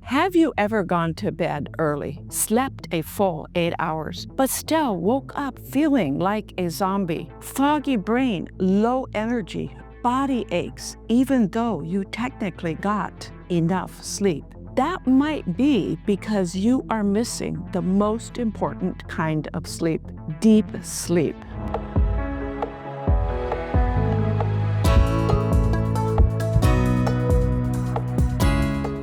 Have you ever gone to bed early, slept a full 8 hours, but still woke up feeling like a zombie? Foggy brain, low energy, body aches, even though you technically got enough sleep. That might be because you are missing the most important kind of sleep, deep sleep.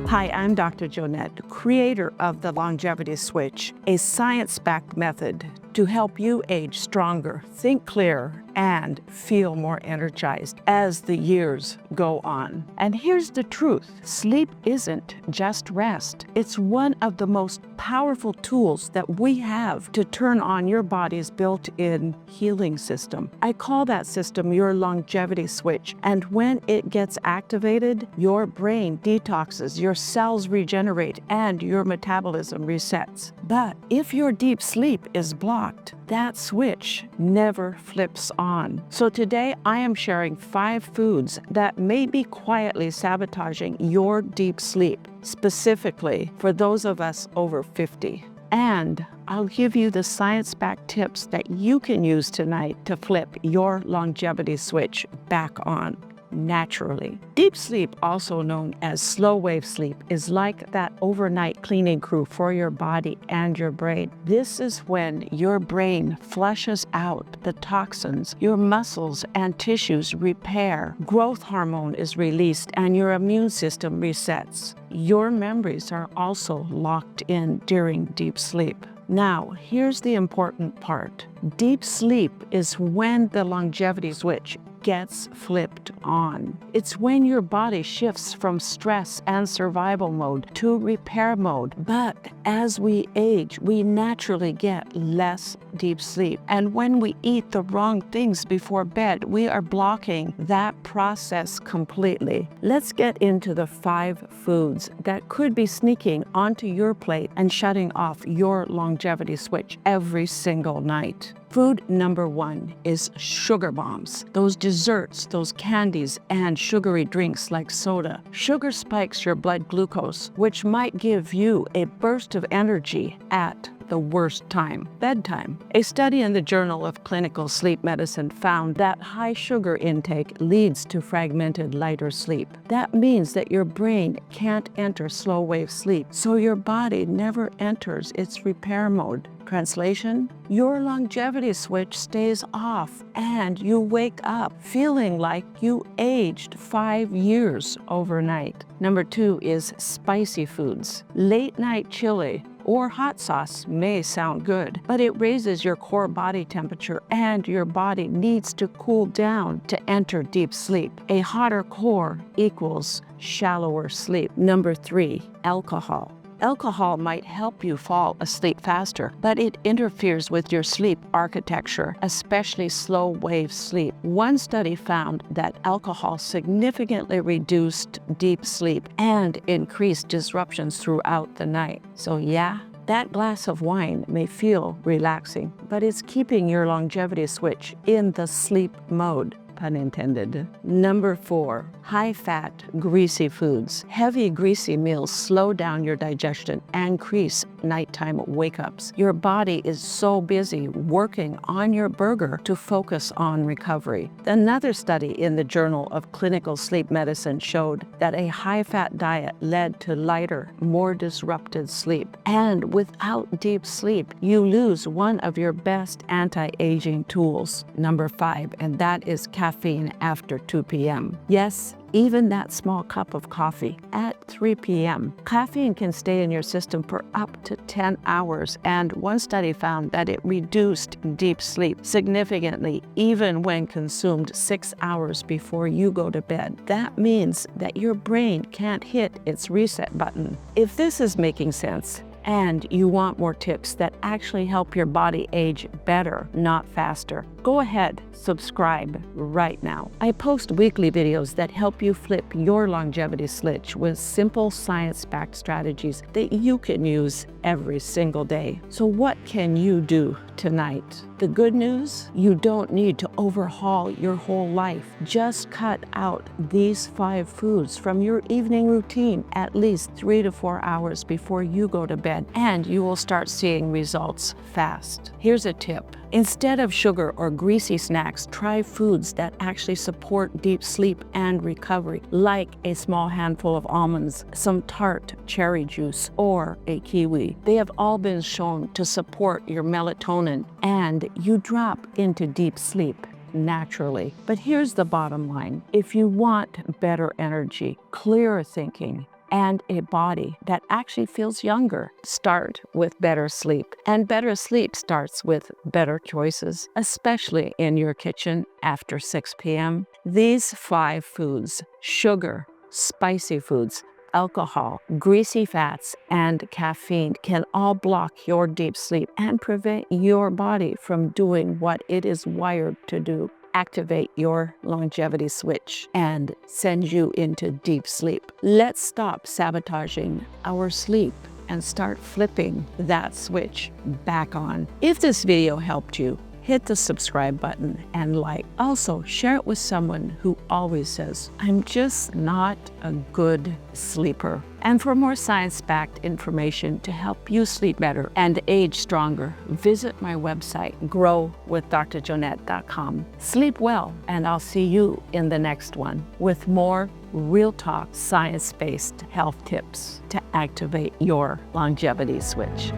Hi, I'm Dr. Joanette, creator of the Longevity Switch, a science-backed method to help you age stronger, think clearer, and feel more energized as the years go on. And here's the truth. Sleep isn't just rest. It's one of the most powerful tools that we have to turn on your body's built-in healing system. I call that system your longevity switch. And when it gets activated, your brain detoxes, your cells regenerate, and your metabolism resets. But if your deep sleep is blocked, that switch never flips on. So today I am sharing 5 foods that may be quietly sabotaging your deep sleep, specifically for those of us over 50. And I'll give you the science-backed tips that you can use tonight to flip your longevity switch back on naturally. Deep sleep, also known as slow wave sleep, is like that overnight cleaning crew for your body and your brain. This is when your brain flushes out the toxins, your muscles and tissues repair, growth hormone is released, and your immune system resets. Your memories are also locked in during deep sleep. Now, here's the important part. Deep sleep is when the longevity switch gets flipped on. It's when your body shifts from stress and survival mode to repair mode. But as we age, we naturally get less deep sleep. And when we eat the wrong things before bed, we are blocking that process completely. Let's get into the 5 foods that could be sneaking onto your plate and shutting off your longevity switch every single night. Food number 1 is sugar bombs. Those desserts, those candies, and sugary drinks like soda. Sugar spikes your blood glucose, which might give you a burst of energy at the worst time, bedtime. A study in the Journal of Clinical Sleep Medicine found that high sugar intake leads to fragmented, lighter sleep. That means that your brain can't enter slow wave sleep, so your body never enters its repair mode. Translation, your longevity switch stays off and you wake up feeling like you aged 5 years overnight. Number 2 is spicy foods. Late night chili or hot sauce may sound good, but it raises your core body temperature and your body needs to cool down to enter deep sleep. A hotter core equals shallower sleep. Number 3, alcohol. Alcohol might help you fall asleep faster, but it interferes with your sleep architecture, especially slow wave sleep. One study found that alcohol significantly reduced deep sleep and increased disruptions throughout the night. So yeah, that glass of wine may feel relaxing, but it's keeping your longevity switch in the sleep mode. Pun intended. Number 4, high-fat, greasy foods. Heavy, greasy meals slow down your digestion and increase nighttime wake-ups. Your body is so busy working on your burger to focus on recovery. Another study in the Journal of Clinical Sleep Medicine showed that a high-fat diet led to lighter, more disrupted sleep. And without deep sleep, you lose one of your best anti-aging tools. Number 5, and that is caffeine after 2 p.m. Yes, even that small cup of coffee at 3 p.m. Caffeine can stay in your system for up to 10 hours, and one study found that it reduced deep sleep significantly even when consumed 6 hours before you go to bed. That means that your brain can't hit its reset button. If this is making sense, and you want more tips that actually help your body age better, not faster, Go ahead, subscribe right now. I post weekly videos that help you flip your longevity switch with simple science-backed strategies that you can use every single day. So what can you do tonight? The good news, you don't need to overhaul your whole life. Just cut out these 5 foods from your evening routine at least 3 to 4 hours before you go to bed, and you will start seeing results fast. Here's a tip. Instead of sugar or greasy snacks, try foods that actually support deep sleep and recovery, like a small handful of almonds, some tart cherry juice, or a kiwi. They have all been shown to support your melatonin, and you drop into deep sleep naturally. But here's the bottom line. If you want better energy, clearer thinking, and a body that actually feels younger, start with better sleep. And better sleep starts with better choices, especially in your kitchen after 6 p.m. These 5 foods, sugar, spicy foods, alcohol, greasy fats, and caffeine, can all block your deep sleep and prevent your body from doing what it is wired to do. Activate your longevity switch and send you into deep sleep. Let's stop sabotaging our sleep and start flipping that switch back on. If this video helped you, hit the subscribe button and like. Also, share it with someone who always says, I'm just not a good sleeper. And for more science-backed information to help you sleep better and age stronger, visit my website, growwithdrjoanette.com. Sleep well, and I'll see you in the next one with more real talk, science-based health tips to activate your longevity switch.